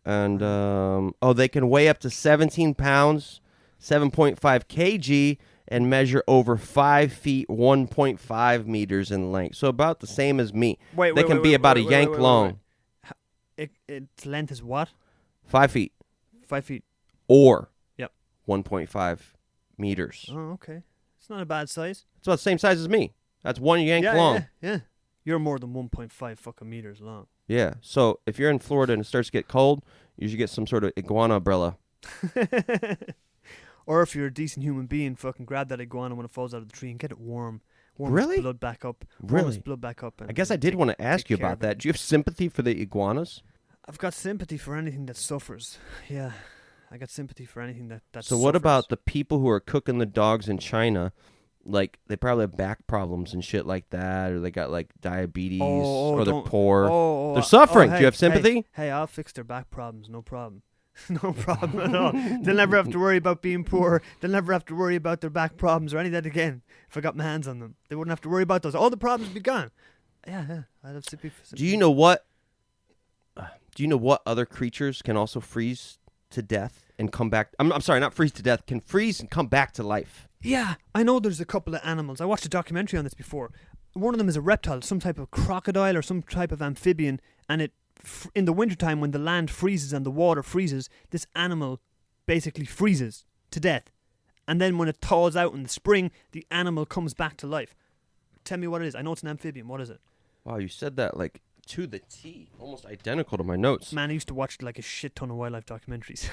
And, they can weigh up to 17 pounds, 7.5 kg, and measure over 5 feet, 1.5 meters in length. So about the same as me. They can be about a yank long. Its length is what? 5 feet. 5 feet. Or yep. 1.5 meters. Oh, okay. It's not a bad size. It's about the same size as me. That's one yank long. Yeah. You're more than 1.5 fucking meters long. Yeah. So if you're in Florida and it starts to get cold, you should get some sort of iguana umbrella. Or if you're a decent human being, fucking grab that iguana when it falls out of the tree and get it warm. Warm Really? its blood back up. Really? Warm its blood back up. I guess I did want to ask you about that. Do you have sympathy for the iguanas? I've got sympathy for anything that suffers. Yeah. I got sympathy for anything that So suffers. what about the people who are cooking the dogs in China? Like, they probably have back problems and shit like that, or they got, like, diabetes, or they're poor. They're suffering. Do you have sympathy? Hey, I'll fix their back problems. No problem. No problem at all. They'll never have to worry about being poor. They'll never have to worry about their back problems or any of that again. If I got my hands on them, they wouldn't have to worry about those. All the problems would be gone. Yeah. I'd have sympathy. Do you know what? Do you know what other creatures can also freeze to death and come back? I'm sorry, not freeze to death. Can freeze and come back to life. Yeah, I know there's a couple of animals. I watched a documentary on this before. One of them is a reptile, some type of crocodile or some type of amphibian, and in the wintertime when the land freezes and the water freezes, this animal basically freezes to death. And then when it thaws out in the spring, the animal comes back to life. Tell me what it is. I know it's an amphibian. What is it? Wow, you said that like to the T, almost identical to my notes. Man, I used to watch like a shit ton of wildlife documentaries.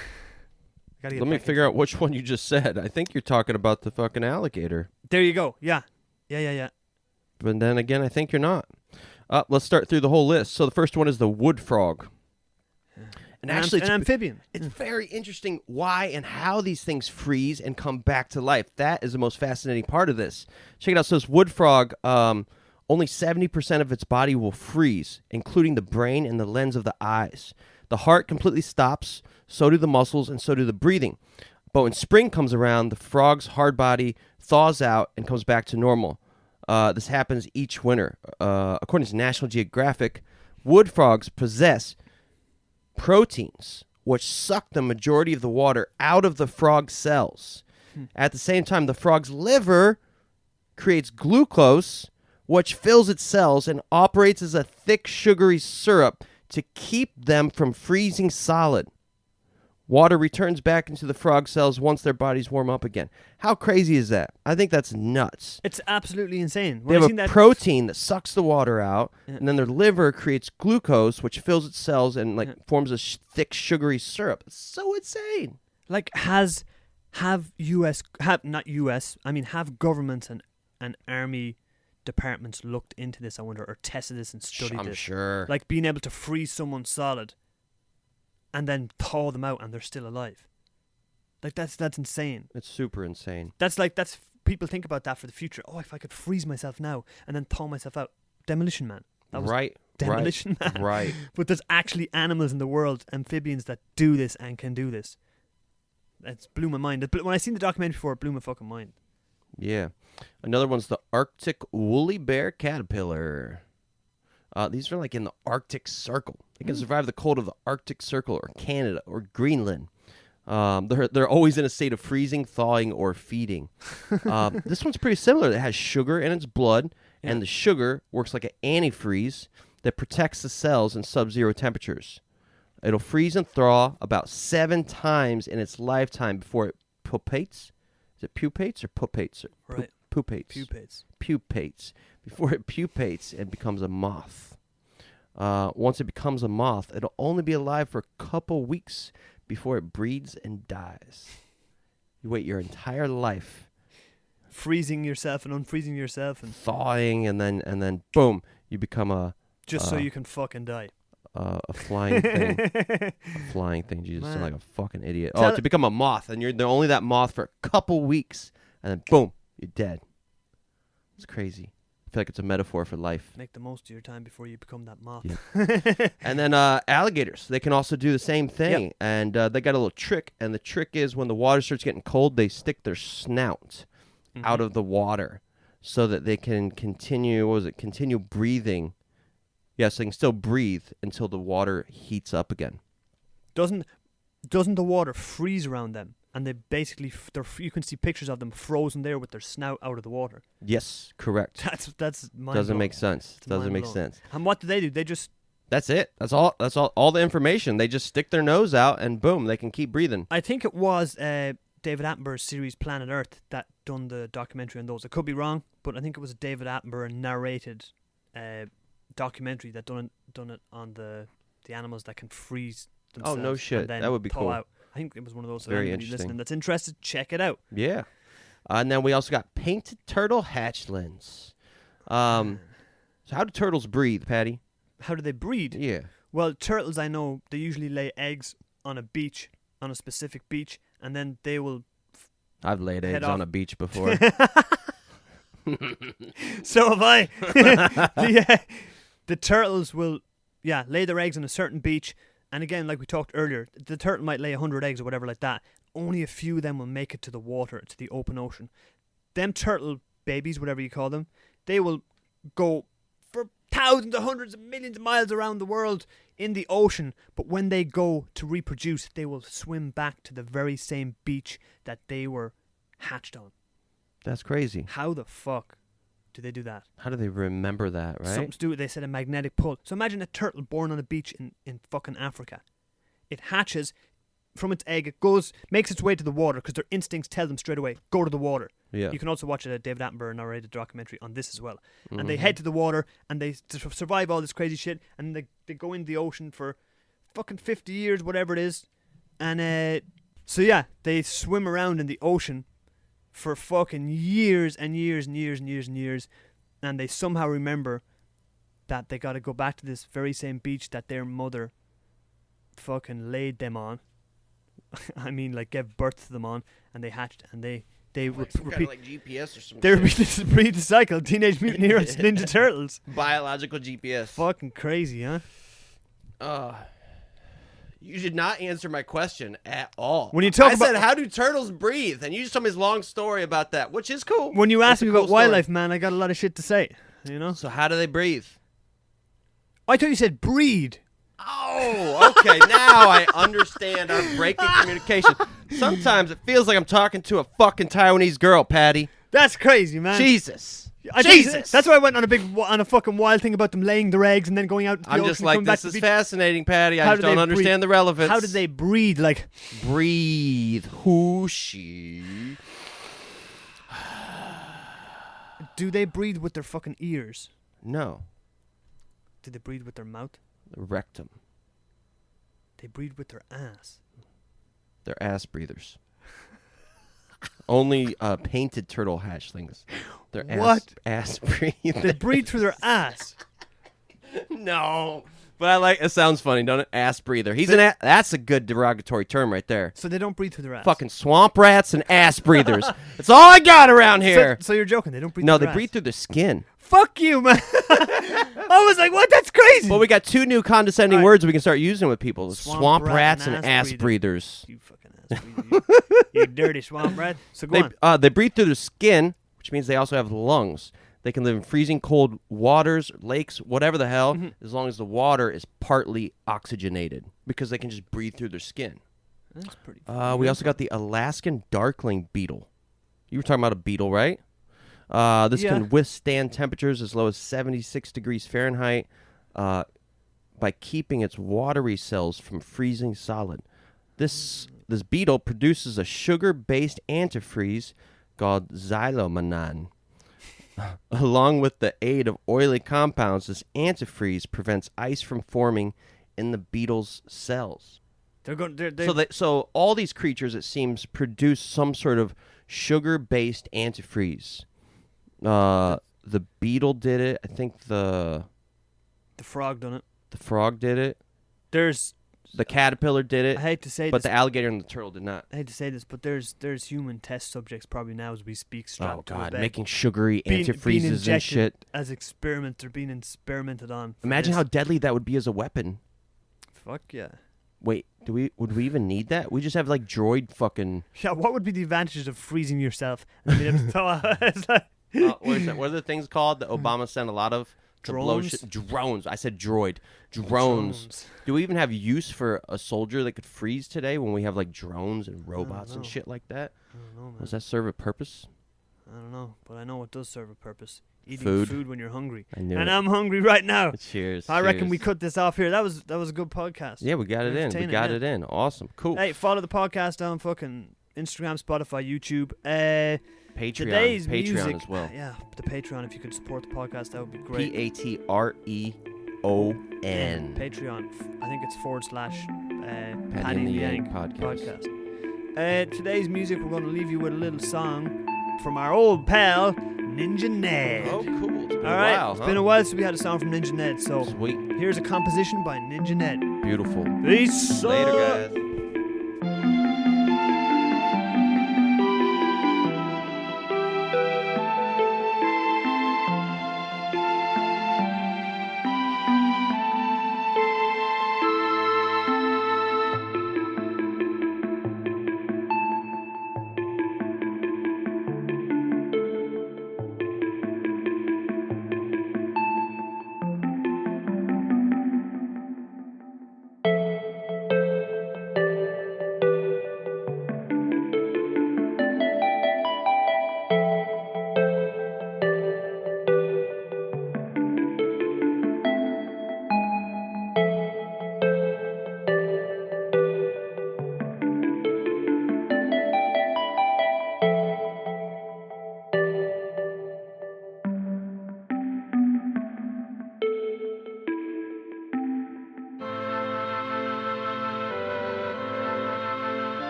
Let me figure out which one you just said. I think you're talking about the fucking alligator. There you go. Yeah. But then again, I think you're not. Let's start through the whole list. So the first one is the wood frog. And actually, an amphibian. It's very interesting why and how these things freeze and come back to life. That is the most fascinating part of this. Check it out. So this wood frog, only 70% of its body will freeze, including the brain and the lens of the eyes. The heart completely stops, so do the muscles, and so do the breathing. But when spring comes around, the frog's hard body thaws out and comes back to normal. This happens each winter. According to National Geographic, wood frogs possess proteins which suck the majority of the water out of the frog cells. At the same time, the frog's liver creates glucose, which fills its cells and operates as a thick, sugary syrup to keep them from freezing solid. Water returns back into the frog cells once their bodies warm up again. How crazy is that? I think that's nuts. It's absolutely insane. They have a protein that sucks the water out, and then their liver creates glucose, which fills its cells and forms a thick, sugary syrup. It's so insane. Like, have governments and army departments looked into this, I wonder, or tested this and studied this? I'm sure. Like being able to freeze someone solid and then thaw them out and they're still alive. Like that's insane. It's super insane. That's people think about that for the future. Oh, if I could freeze myself now and then thaw myself out. Demolition Man. That was Demolition Man. Right. But there's actually animals in the world, amphibians, that do this and can do this. It's blew my mind. When I seen the documentary before, it blew my fucking mind. Yeah. Another one's the Arctic woolly bear caterpillar. These are like in the Arctic Circle. They can survive the cold of the Arctic Circle or Canada or Greenland. They're always in a state of freezing, thawing, or feeding. This one's pretty similar. It has sugar in its blood, and the sugar works like an antifreeze that protects the cells in sub-zero temperatures. It'll freeze and thaw about 7 times in its lifetime before it pupates. Is it pupates or pupates? Right. Pupates. Pupates. Before it pupates and becomes a moth. Once it becomes a moth, it'll only be alive for a couple weeks before it breeds and dies. You wait your entire life, freezing yourself and unfreezing yourself and thawing, and then boom, you become so you can fucking die. A flying thing. A flying thing. Jesus, sound like a fucking idiot. To become a moth, and they're only that moth for a couple weeks, and then boom, you're dead. It's crazy. I feel like it's a metaphor for life. Make the most of your time before you become that moth. Yeah. And then alligators, they can also do the same thing. Yep. And they got a little trick. And the trick is when the water starts getting cold, they stick their snout out of the water so that they can continue breathing Yeah, so they can still breathe until the water heats up again. Doesn't the water freeze around them? And they basically, you can see pictures of them frozen there with their snout out of the water. Yes, correct. That's mind Doesn't blowing. make sense. It's Doesn't make mind-blowing. sense. And what do? They just... That's it. That's all. That's all the information. They just stick their nose out and boom, they can keep breathing. I think it was David Attenborough's series Planet Earth that done the documentary on those. I could be wrong, but I think it was a David Attenborough narrated documentary that done it on the animals that can freeze themselves. Oh, no shit. And then That would be thaw cool. out. I think it was one of those. So Very anybody interesting. listening that's interested, check it out. Yeah. And then we also got painted turtle hatchlings. So how do turtles breathe, Patty? How do they breed? Yeah. Well, turtles, I know, they usually lay eggs on a beach, on a specific beach, and then they will... I've laid Head eggs off. on a beach before. So have I. The turtles will, lay their eggs on a certain beach. And again, like we talked earlier, the turtle might lay 100 eggs or whatever like that. Only a few of them will make it to the water, to the open ocean. Them turtle babies, whatever you call them, they will go for thousands or hundreds of millions of miles around the world in the ocean. But when they go to reproduce, they will swim back to the very same beach that they were hatched on. That's crazy. How the fuck do they do that? How do they remember that, right? Something to do with, they said, a magnetic pull. So imagine a turtle born on a beach in fucking Africa. It hatches from its egg. It makes its way to the water because their instincts tell them straight away, go to the water. Yeah. You can also watch a David Attenborough narrated documentary on this as well. And they head to the water and they survive all this crazy shit. And they go in the ocean for fucking 50 years, whatever it is. And they swim around in the ocean for fucking years and years and years and years and years, and they somehow remember that they got to go back to this very same beach that their mother fucking laid them on. I mean, like, gave birth to them on, and they hatched, and they Like repeat. like GPS or something. They repeat the cycle. Teenage Mutant Heroes Ninja Turtles. Biological GPS. Fucking crazy, huh? You did not answer my question at all. When you talk I about- said, how do turtles breathe? And you just told me this long story about that, which is cool. When you asked It's a me cool about story. wildlife, man, I got a lot of shit to say. You know? So how do they breathe? I thought you said breed. Oh, okay. Now I understand our breaking communication. Sometimes it feels like I'm talking to a fucking Taiwanese girl, Patty. That's crazy, man. Jesus. Jesus. That's why I went on a fucking wild thing about them laying their eggs and then going out into the I'm ocean just and like, coming back this to is the beach. fascinating, Patty. I How just do don't they understand breathe? the relevance. How did they breed? Like, breathe? Who she? do they breathe with their fucking ears? No. Do they breathe with their mouth? The rectum. They breathe with their ass. They're ass breathers. Only painted turtle hatchlings. They're What? ass breathers. They breathe through their ass. No. But I like it. Sounds funny, don't it? Ass breather. That's a good derogatory term right there. So they don't breathe through their ass. Fucking swamp rats and ass breathers. That's all I got around here. So you're joking? They don't breathe No, through they their breathe ass. through their skin. Fuck you, man. I was like, what? That's crazy. Well, we got two new condescending All right. words we can start using with people. Swamp rat rats and and ass ass breathers. You fucking ass breather. You dirty swamp rat. So go on. They breathe through their skin, which means they also have lungs. They can live in freezing cold waters, lakes, whatever the hell, as long as the water is partly oxygenated, because they can just breathe through their skin. That's pretty. We also got the Alaskan Darkling beetle. You were talking about a beetle, right? This Yeah. can withstand temperatures as low as 76 degrees Fahrenheit by keeping its watery cells from freezing solid. This beetle produces a sugar-based antifreeze called xylomanan. Along with the aid of oily compounds, this antifreeze prevents ice from forming in the beetle's cells. They're going. So all these creatures, it seems, produce some sort of sugar-based antifreeze. The beetle did it. I think the frog done it. the frog did it. There's. The caterpillar did it. I hate to say but this. the alligator and the turtle did not. I hate to say this, but there's human test subjects probably now as we speak. Oh strapped to a God, bed. making sugary Being antifreezes and injected shit. as experiments. They're being experimented on. for Imagine this. how deadly that would be as a weapon. Fuck yeah. Wait, would we even need that? We just have like droid fucking. Yeah, what would be the advantages of freezing yourself? And being able to thaw out? It's like, What are the things called that Obama sent a lot of? to blow Drones? shit. Drones. I said droid. Drones. Do we even have use for a soldier that could freeze today when we have like drones and robots and shit like that? I don't know, man. Does that serve a purpose? I don't know, but I know it does serve a purpose. Eating food when you're hungry. I knew and it. I'm hungry right now. Cheers. I reckon we cut this off here. That was a good podcast. Yeah, we got it in. We got it in. Awesome. Cool. Hey, follow the podcast on fucking Instagram, Spotify, YouTube. Patreon. Today's Patreon music, as well. Yeah, the Patreon. If you could support the podcast, that would be great. Patreon. Patreon. I think it's / Paddy and The Yank podcast. Today's music, we're going to leave you with a little song from our old pal, Ninja Ned. Oh, cool. It's been All right, a while, it's been a while since we had a song from Ninja Ned, so Sweet. here's a composition by Ninja Ned. Beautiful. Peace. Later, guys.